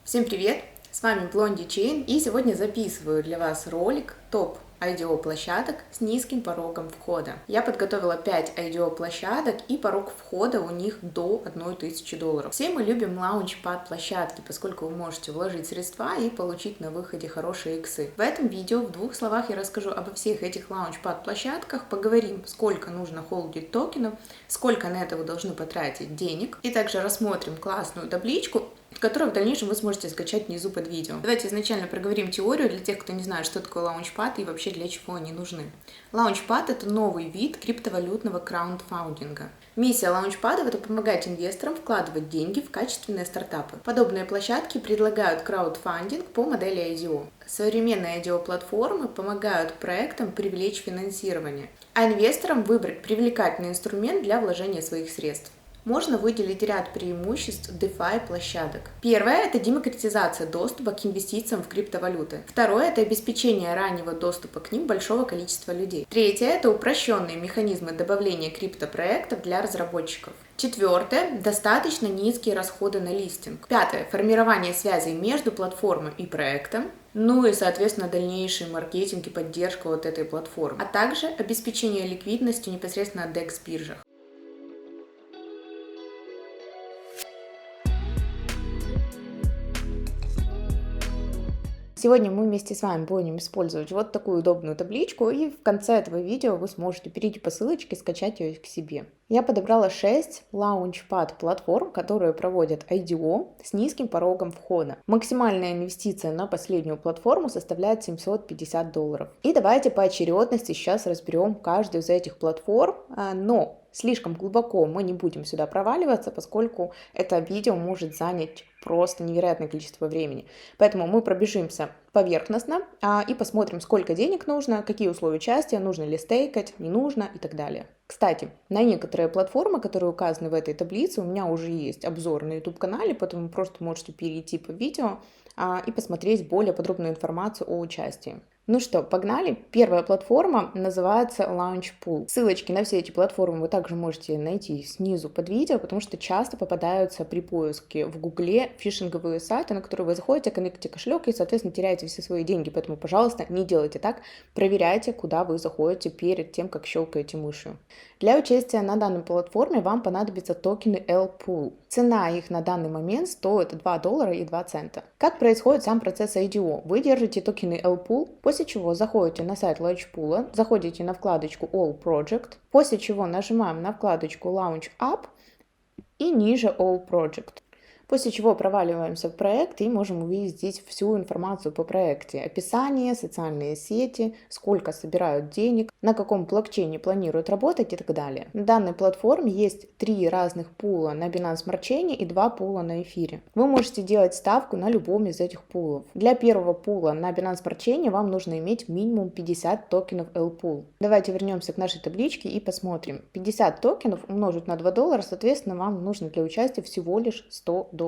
Всем привет! С вами Blondie Chain, и сегодня записываю для вас ролик топ IDO площадок с низким порогом входа. Я подготовила 5 IDO площадок, и порог входа у них до $1000. Все мы любим лаунчпад площадки, поскольку вы можете вложить средства и получить на выходе хорошие иксы. В этом видео в двух словах я расскажу обо всех этих лаунчпад площадках, поговорим, сколько нужно холдить токенов, сколько на это вы должны потратить денег, и также рассмотрим классную табличку, которую в дальнейшем вы сможете скачать внизу под видео. Давайте изначально проговорим теорию для тех, кто не знает, что такое лаунчпад и вообще для чего они нужны. Лаунчпад — это новый вид криптовалютного краундфандинга. Миссия лаунчпадов — это помогать инвесторам вкладывать деньги в качественные стартапы. Подобные площадки предлагают краудфандинг по модели IDO. Современные IDO-платформы помогают проектам привлечь финансирование, а инвесторам выбрать привлекательный инструмент для вложения своих средств. Можно выделить ряд преимуществ DeFi площадок. Первое – это демократизация доступа к инвестициям в криптовалюты. Второе – это обеспечение раннего доступа к ним большого количества людей. Третье – это упрощенные механизмы добавления криптопроектов для разработчиков. Четвертое – достаточно низкие расходы на листинг. Пятое – формирование связей между платформой и проектом. Ну и, соответственно, дальнейший маркетинг и поддержка вот этой платформы. А также обеспечение ликвидностью непосредственно на DEX-биржах. Сегодня мы вместе с вами будем использовать вот такую удобную табличку, и в конце этого видео вы сможете перейти по ссылочке и скачать ее к себе. Я подобрала 6 лаунчпад платформ, которые проводят IDO с низким порогом входа. Максимальная инвестиция на последнюю платформу составляет $750. И давайте по очередности сейчас разберем каждую из этих платформ, но слишком глубоко мы не будем сюда проваливаться, поскольку это видео может занять просто невероятное количество времени. Поэтому мы пробежимся поверхностно и посмотрим, сколько денег нужно, какие условия участия, нужно ли стейкать, не нужно и так далее. Кстати, на некоторые платформы, которые указаны в этой таблице, у меня уже есть обзор на YouTube-канале, поэтому вы просто можете перейти по видео и посмотреть более подробную информацию о участии. Ну что, погнали? Первая платформа называется Launchpool. Ссылочки на все эти платформы вы также можете найти снизу под видео, потому что часто попадаются при поиске в Гугле фишинговые сайты, на которые вы заходите, коннектите кошелек и, соответственно, теряете все свои деньги. Поэтому, пожалуйста, не делайте так. Проверяйте, куда вы заходите перед тем, как щелкаете мышью. Для участия на данной платформе вам понадобятся токены L-Pool. Цена их на данный момент стоит $2.02. Как происходит сам процесс IDO? Вы держите токены L-Pool, после чего заходите на сайт Launchpool, заходите на вкладочку All Project, после чего нажимаем на вкладочку Launch Up и ниже All Project. После чего проваливаемся в проект и можем увидеть здесь всю информацию по проекте. Описание, социальные сети, сколько собирают денег, на каком блокчейне планируют работать и так далее. На данной платформе есть 3 разных пула на Binance Smart Chain и 2 пула на эфире. Вы можете делать ставку на любом из этих пулов. Для первого пула на Binance Smart Chain вам нужно иметь минимум 50 токенов L-Pool. Давайте вернемся к нашей табличке и посмотрим. 50 токенов умножить на $2, соответственно, вам нужно для участия всего лишь $100.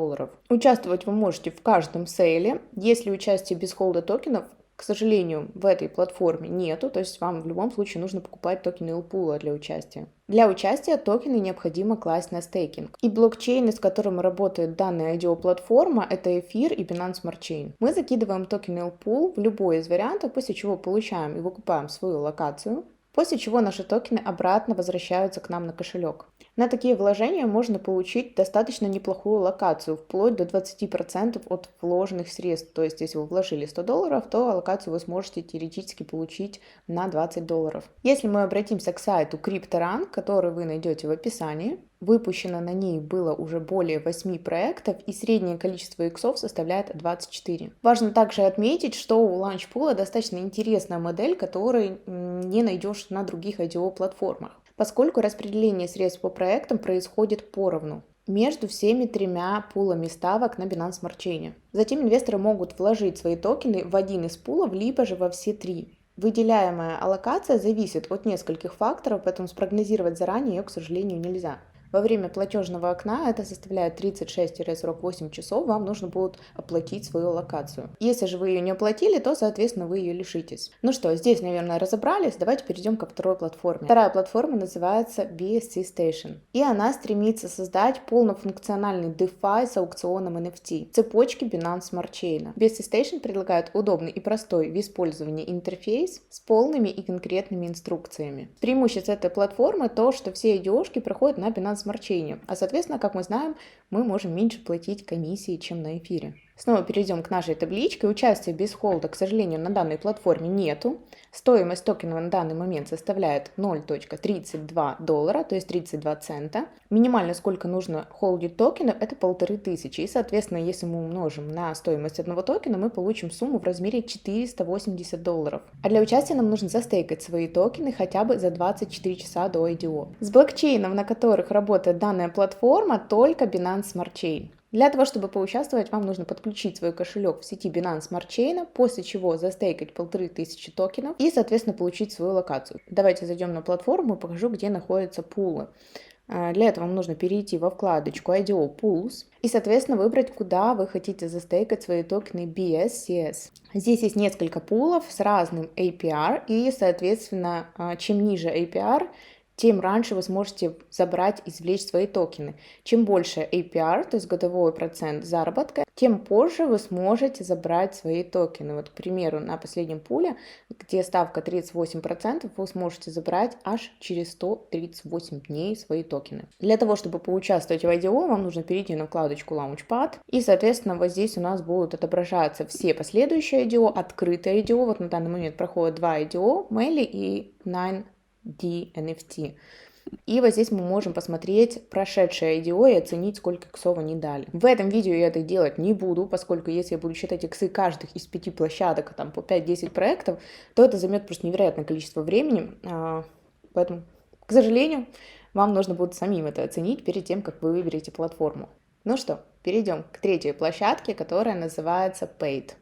Участвовать вы можете в каждом сейле. Если участие без холда токенов, к сожалению, в этой платформе нету, то есть вам в любом случае нужно покупать токены L-Pool для участия. Для участия токены необходимо класть на стейкинг. И блокчейны, с которым работает данная IDO-платформа, это эфир и Binance Smart Chain. Мы закидываем токены L-Pool в любой из вариантов, после чего получаем и выкупаем свою локацию, после чего наши токены обратно возвращаются к нам на кошелек. На такие вложения можно получить достаточно неплохую локацию, вплоть до 20% от вложенных средств. То есть, если вы вложили $100, то локацию вы сможете теоретически получить на $20. Если мы обратимся к сайту CryptoRank, который вы найдете в описании, выпущено на ней было уже более 8 проектов, и среднее количество иксов составляет 24. Важно также отметить, что у Launchpool достаточно интересная модель, которую не найдешь на других IDO-платформах, поскольку распределение средств по проектам происходит поровну между всеми 3 пулами ставок на Binance Smart Chain. Затем инвесторы могут вложить свои токены в один из пулов, либо же во все 3. Выделяемая аллокация зависит от нескольких факторов, поэтому спрогнозировать заранее ее, к сожалению, нельзя. Во время платежного окна, это составляет 36-48 часов, вам нужно будет оплатить свою локацию. Если же вы ее не оплатили, то, соответственно, вы ее лишитесь. Ну что, здесь, наверное, разобрались. Давайте перейдем ко второй платформе. Вторая платформа называется BSC Station. И она стремится создать полнофункциональный DeFi с аукционом NFT, цепочки Binance Smart Chain. BSC Station предлагает удобный и простой в использовании интерфейс с полными и конкретными инструкциями. Преимущество этой платформы то, что все IDO-шки проходят на Binance Smart Chain, а соответственно, как мы знаем, мы можем меньше платить комиссии, чем на эфире. Снова перейдем к нашей табличке. Участия без холда, к сожалению, на данной платформе нету. Стоимость токена на данный момент составляет $0.32, то есть 32 цента. Минимально сколько нужно холдить токенов, это 1500. И, соответственно, если мы умножим на стоимость одного токена, мы получим сумму в размере $480. А для участия нам нужно застейкать свои токены хотя бы за 24 часа до IDO. С блокчейнов, на которых работает данная платформа, только Binance Smart Chain. Для того, чтобы поучаствовать, вам нужно подключить свой кошелек в сети Binance Smart Chain, после чего застейкать 1500 токенов и, соответственно, получить свою локацию. Давайте зайдем на платформу и покажу, где находятся пулы. Для этого вам нужно перейти во вкладочку IDO Pools и, соответственно, выбрать, куда вы хотите застейкать свои токены BSCS. Здесь есть несколько пулов с разным APR и, соответственно, чем ниже APR, тем раньше вы сможете забрать, извлечь свои токены. Чем больше APR, то есть годовой процент заработка, тем позже вы сможете забрать свои токены. Вот, к примеру, на последнем пуле, где ставка 38%, вы сможете забрать аж через 138 дней свои токены. Для того, чтобы поучаствовать в IDO, вам нужно перейти на вкладочку Launchpad. И, соответственно, вот здесь у нас будут отображаться все последующие IDO, открытые IDO. Вот на данный момент проходят 2 IDO, Melly и 9D NFT. И вот здесь мы можем посмотреть прошедшее IDO и оценить, сколько иксов они дали. В этом видео я это делать не буду, поскольку если я буду считать иксы каждых из 5 площадок, там по 5-10 проектов, то это займет просто невероятное количество времени. Поэтому, к сожалению, вам нужно будет самим это оценить перед тем, как вы выберете платформу. Ну что, перейдем к третьей площадке, которая называется Paid.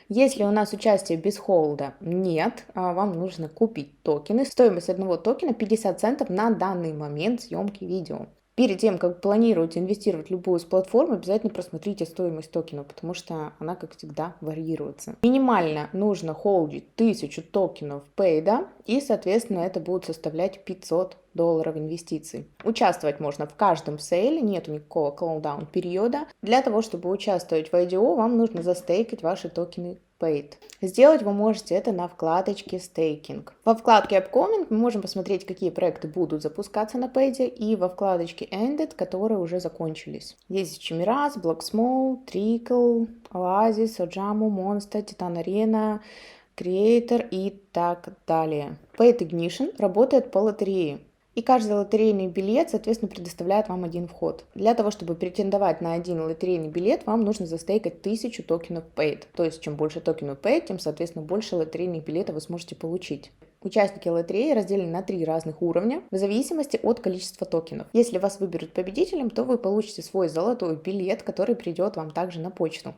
Если у нас участия без холда нет, вам нужно купить токены. Стоимость одного токена 50 центов на данный момент съемки видео. Перед тем, как планируете инвестировать в любую из платформ, обязательно просмотрите стоимость токенов, потому что она, как всегда, варьируется. Минимально нужно холдить 1000 токенов пейда, и, соответственно, это будет составлять $500 инвестиций. Участвовать можно в каждом сейле, нету никакого колдаун периода. Для того, чтобы участвовать в IDO, вам нужно застейкать ваши токены Paid. Сделать вы можете это на вкладочке Staking. Во вкладке Upcoming мы можем посмотреть, какие проекты будут запускаться на Paid, и во вкладочке Ended, которые уже закончились. Есть Chimera, Blocksmall, Trickle, Oasis, Ojamu, Monster, Titan Arena, Creator и так далее. Paid Ignition работает по лотерее. И каждый лотерейный билет, соответственно, предоставляет вам один вход. Для того, чтобы претендовать на один лотерейный билет, вам нужно застейкать 1000 токенов Paid. То есть, чем больше токенов Paid, тем, соответственно, больше лотерейных билетов вы сможете получить. Участники лотереи разделены на 3 разных уровня в зависимости от количества токенов. Если вас выберут победителем, то вы получите свой золотой билет, который придет вам также на почту.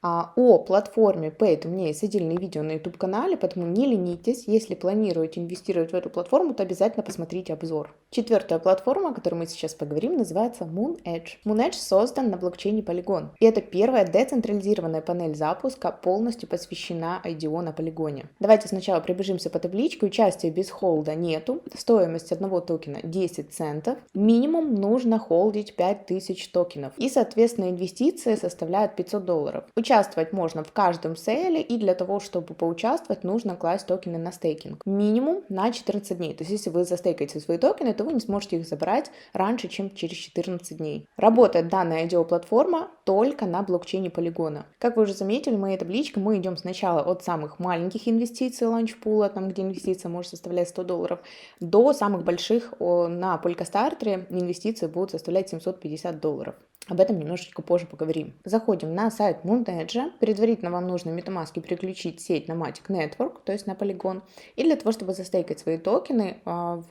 О платформе Paid у меня есть отдельное видео на YouTube-канале, поэтому не ленитесь. Если планируете инвестировать в эту платформу, то обязательно посмотрите обзор. Четвертая платформа, о которой мы сейчас поговорим, называется Moon-Edge. Moon-Edge создан на блокчейне Polygon. И это первая децентрализированная панель запуска, полностью посвящена IDO на полигоне. Давайте сначала пробежимся по табличке. Участия без холда нету. Стоимость одного токена 10 центов. Минимум нужно холдить 5000 токенов. И, соответственно, инвестиции составляют $500. Участвовать можно в каждом сейле, и для того, чтобы поучаствовать, нужно класть токены на стейкинг. Минимум на 14 дней. То есть, если вы застейкаете свои токены, то вы не сможете их забрать раньше, чем через 14 дней. Работает данная IDO-платформа только на блокчейне Полигона. Как вы уже заметили, в моей табличке мы идем сначала от самых маленьких инвестиций ланчпула, там где инвестиция может составлять $100, до самых больших на Polkastarter инвестиции будут составлять $750. Об этом немножечко позже поговорим. Заходим на сайт Moonedge. Предварительно вам нужно в MetaMask переключить сеть на Matic Network, то есть на Polygon. И для того, чтобы застейкать свои токены,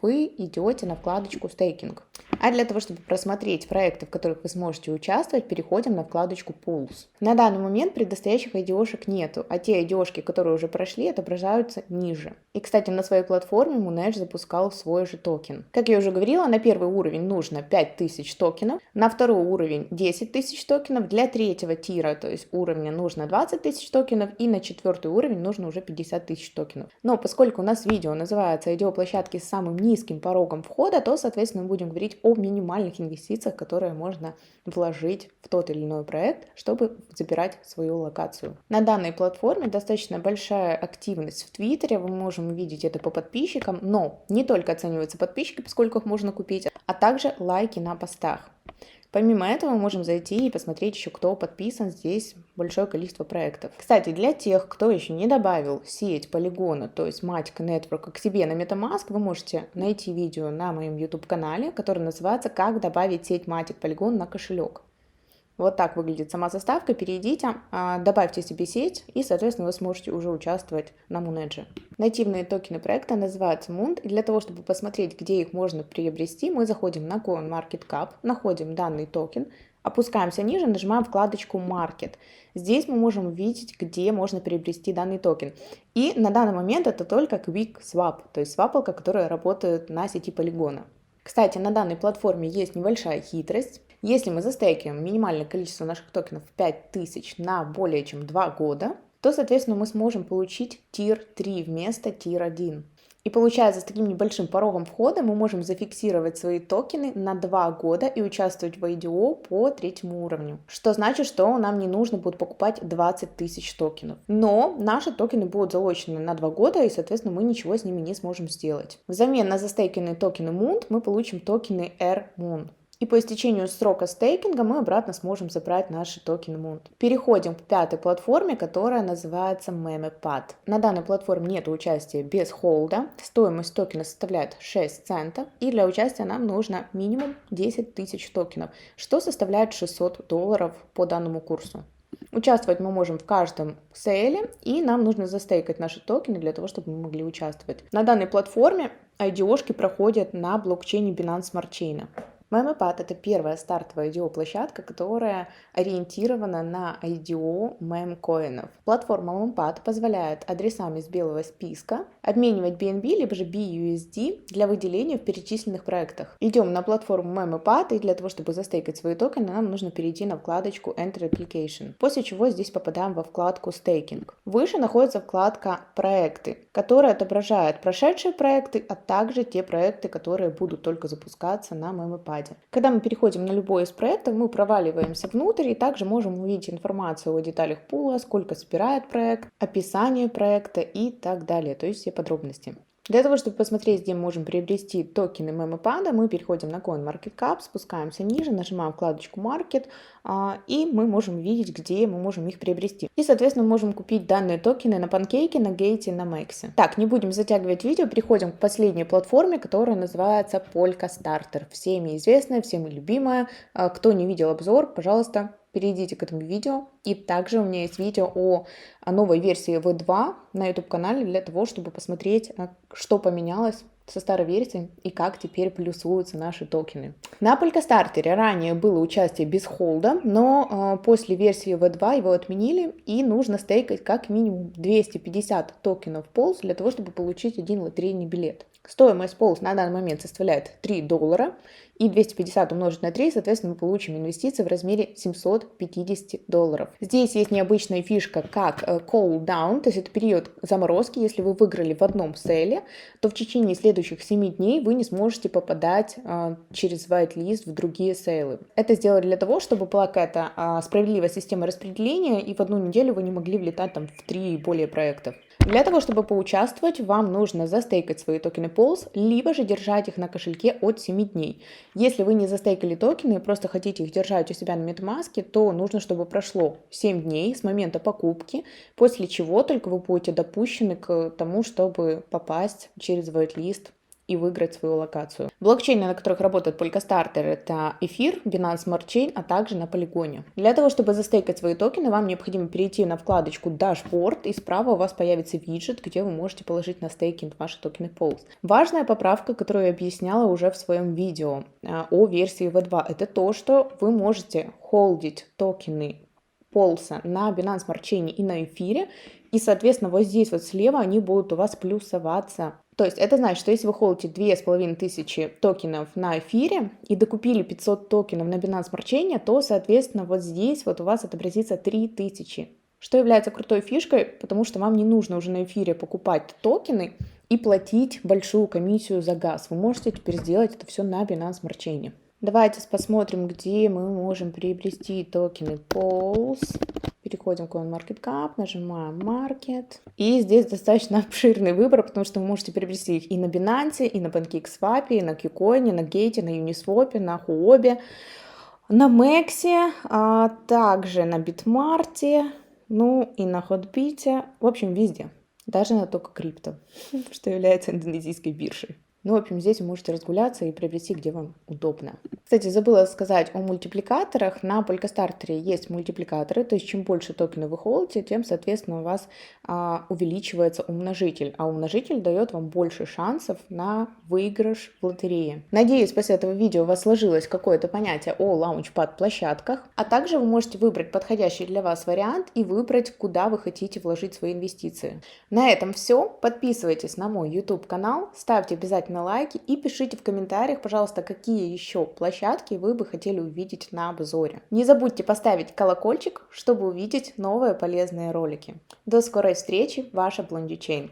вы идете на вкладочку «Стейкинг». А для того, чтобы просмотреть проекты, в которых вы сможете участвовать, переходим на вкладочку Pools. На данный момент предстоящих IDO-шек нету, а те IDO-шки, которые уже прошли, отображаются ниже. И, кстати, на своей платформе Moonedge запускал свой же токен. Как я уже говорила, на первый уровень нужно 5000 токенов, на второй уровень 10 тысяч токенов, для третьего тира, то есть уровня, нужно 20 тысяч токенов, и на четвертый уровень нужно уже 50 тысяч токенов. Но поскольку у нас видео называется IDO-площадки с самым низким порогом входа, то, соответственно, мы будем говорить о минимальных инвестициях, которые можно вложить в тот или иной проект, чтобы забирать свою локацию. На данной платформе достаточно большая активность в Твиттере, вы можем увидеть это по подписчикам, но не только оцениваются подписчики, поскольку их можно купить, а также лайки на постах. Помимо этого мы можем зайти и посмотреть еще, кто подписан, здесь большое количество проектов. Кстати, для тех, кто еще не добавил сеть полигона, то есть Matic Network, к себе на MetaMask, вы можете найти видео на моем YouTube-канале, которое называется «Как добавить сеть Matic Polygon на кошелек». Вот так выглядит сама заставка. Перейдите, добавьте себе сеть, и, соответственно, вы сможете уже участвовать на Moonedge. Нативные токены проекта называются Moon, и для того, чтобы посмотреть, где их можно приобрести, мы заходим на CoinMarketCap, находим данный токен, опускаемся ниже, нажимаем вкладочку Market. Здесь мы можем увидеть, где можно приобрести данный токен. И на данный момент это только QuickSwap, то есть свапалка, которая работает на сети полигона. Кстати, на данной платформе есть небольшая хитрость. Если мы застейкиваем минимальное количество наших токенов 5000 на более чем 2 года, то, соответственно, мы сможем получить Tier 3 вместо Tier 1. И получается, с таким небольшим порогом входа мы можем зафиксировать свои токены на 2 года и участвовать в IDO по 3-му уровню. Что значит, что нам не нужно будет покупать 20 тысяч токенов. Но наши токены будут залочены на 2 года, и, соответственно, мы ничего с ними не сможем сделать. Взамен на застейкенные токены Moon мы получим токены R-Moon. И по истечению срока стейкинга мы обратно сможем забрать наши токены Moon. Переходим к пятой платформе, которая называется MemePad. На данной платформе нет участия без холда. Стоимость токена составляет 6 центов. И для участия нам нужно минимум 10 тысяч токенов, что составляет $600 по данному курсу. Участвовать мы можем в каждом сейле, и нам нужно застейкать наши токены для того, чтобы мы могли участвовать. На данной платформе IDO-шки проходят на блокчейне Binance Smart Chain. MemePad — это первая стартовая IDO-площадка, которая ориентирована на IDO мемкоинов. Платформа MemePad позволяет адресам из белого списка обменивать BNB либо же BUSD для выделения в перечисленных проектах. Идем на платформу MemePad, и для того, чтобы застейкать свои токены, нам нужно перейти на вкладочку Enter Application, после чего здесь попадаем во вкладку Staking. Выше находится вкладка «Проекты», которая отображает прошедшие проекты, а также те проекты, которые будут только запускаться на MemePad. Когда мы переходим на любой из проектов, мы проваливаемся внутрь и также можем увидеть информацию о деталях пула, сколько собирает проект, описание проекта и так далее, то есть все подробности. Для того, чтобы посмотреть, где мы можем приобрести токены MemePad, мы переходим на CoinMarketCap, спускаемся ниже, нажимаем вкладочку Market, и мы можем видеть, где мы можем их приобрести. И, соответственно, можем купить данные токены на Pancake, на Gate, на Max. Так, не будем затягивать видео, переходим к последней платформе, которая называется Polkastarter. Всеми известная, всеми любимая. Кто не видел обзор, пожалуйста, перейдите к этому видео. И также у меня есть видео о новой версии V2 на YouTube-канале для того, чтобы посмотреть, что поменялось со старой версии и как теперь плюсуются наши токены. На Polkastarter ранее было участие без холда, но после версии V2 его отменили, и нужно стейкать как минимум 250 токенов Pulse для того, чтобы получить один лотерейный билет. Стоимость Pulse на данный момент составляет $3, и 250 умножить на 3, соответственно, мы получим инвестиции в размере $750. Здесь есть необычная фишка, как cool down, то есть это период заморозки. Если вы выиграли в одном сейле, то в течение следующих 7 дней вы не сможете попадать через whitelist в другие сейлы. Это сделали для того, чтобы была какая-то справедливая система распределения, и в одну неделю вы не могли влетать там в 3 и более проектов. Для того, чтобы поучаствовать, вам нужно застейкать свои токены Pulse, либо же держать их на кошельке от 7 дней. Если вы не застейкали токены и просто хотите их держать у себя на MetaMask, то нужно, чтобы прошло 7 дней с момента покупки, после чего только вы будете допущены к тому, чтобы попасть через whitelist и выиграть свою локацию. Блокчейны, на которых работает Polkastarter, это Эфир, Binance Smart Chain, а также на Полигоне. Для того, чтобы застейкать свои токены, вам необходимо перейти на вкладочку Dashboard, и справа у вас появится виджет, где вы можете положить на стейкинг ваши токены Pulse. Важная поправка, которую я объясняла уже в своем видео о версии V2, это то, что вы можете холдить токены Pulse на Binance Smart Chain и на эфире, и, соответственно, вот здесь вот слева они будут у вас плюсоваться. То есть это значит, что если вы холдите 2500 токенов на эфире и докупили 500 токенов на Binance Smart Chain, то, соответственно, вот здесь вот у вас отобразится 3000. Что является крутой фишкой, потому что вам не нужно уже на эфире покупать токены и платить большую комиссию за газ. Вы можете теперь сделать это все на Binance Smart Chain. Давайте посмотрим, где мы можем приобрести токены Pulse. Переходим к CoinMarketCap, нажимаем Market. И здесь достаточно обширный выбор, потому что вы можете приобрести их и на Binance, и на PancakeSwap, и на KuCoin, на Gate, на Uniswap, на Huobi, на Mex, а также на Bitmart, ну и на Hotbit, в общем, везде. Даже на только крипто, что является индонезийской биржей. Ну, в общем, здесь вы можете разгуляться и приобрести, где вам удобно. Кстати, забыла сказать о мультипликаторах. На Polkastarter есть мультипликаторы, то есть чем больше токенов вы холдите, тем, соответственно, у вас увеличивается умножитель. А умножитель дает вам больше шансов на выигрыш в лотерее. Надеюсь, после этого видео у вас сложилось какое-то понятие о лаунчпад-площадках. А также вы можете выбрать подходящий для вас вариант и выбрать, куда вы хотите вложить свои инвестиции. На этом все. Подписывайтесь на мой YouTube-канал, ставьте обязательно лайки и пишите в комментариях, пожалуйста, какие еще площадки вы бы хотели увидеть на обзоре. Не забудьте поставить колокольчик, чтобы увидеть новые полезные ролики. До скорой встречи, ваша Blondie Chain.